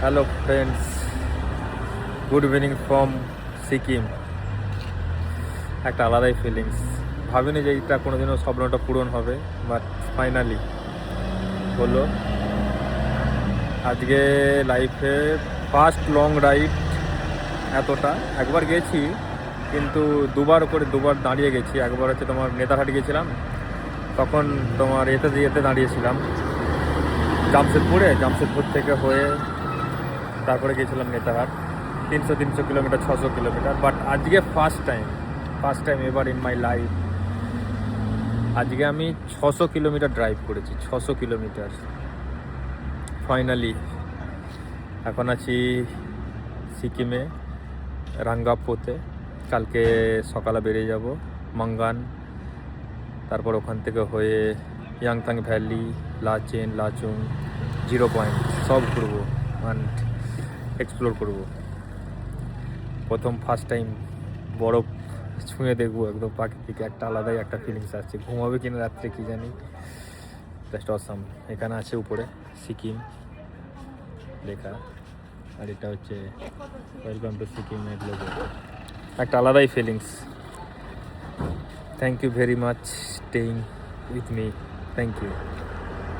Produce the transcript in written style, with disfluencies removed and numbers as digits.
Hello friends, good evening from Sikkim. একটা আলাদাই feelings. ভাবিনি যে এইটা কোনোদিনও স্বপ্নটা পূরণ হবে, বাট ফাইনালি হলো। আজকে লাইফে ফার্স্ট লং রাইড। এতটা একবার গেছি, কিন্তু দুবার দাঁড়িয়ে গেছি। একবার হচ্ছে তোমার নেতারহাট গেছিলাম, তখন তোমার এতে দাঁড়িয়েছিলাম জামশেদপুর থেকে হয়ে তারপরে গেছিলাম নেতারহাট। 300 kilometre, 600 kilometre. বাট আজকে ফার্স্ট টাইম এবার ইন মাই লাইফ আজকে আমি 600 কিলোমিটার ড্রাইভ করেছি। 600 কিলোমিটার ফাইনালি। এখন আছি সিকিমে, রাঙ্গাপোতে। কালকে সকালে বেরিয়ে যাব মাঙ্গান, তারপর ওখান থেকে হয়ে ইয়াংথাং ভ্যালি, লাচেন, লাচুং, 0 পয়েন্ট সব ঘুরবো অ্যান্ড এক্সপ্লোর করবো। ফার্স্ট টাইম বরফ ছুঁয়ে দেখবো একদম প্রাকৃতিক। একটা আলাদাই একটা ফিলিংস আসছে। ঘুমাবে কিনা রাত্রে কি জানি। Just awesome. এখানে আছে উপরে সিকিম লেখা, আর এটা হচ্ছে ওয়েলকাম টু সিকিম এর লোগো। একটা আলাদাই feelings. Thank you very much staying with me. Thank you.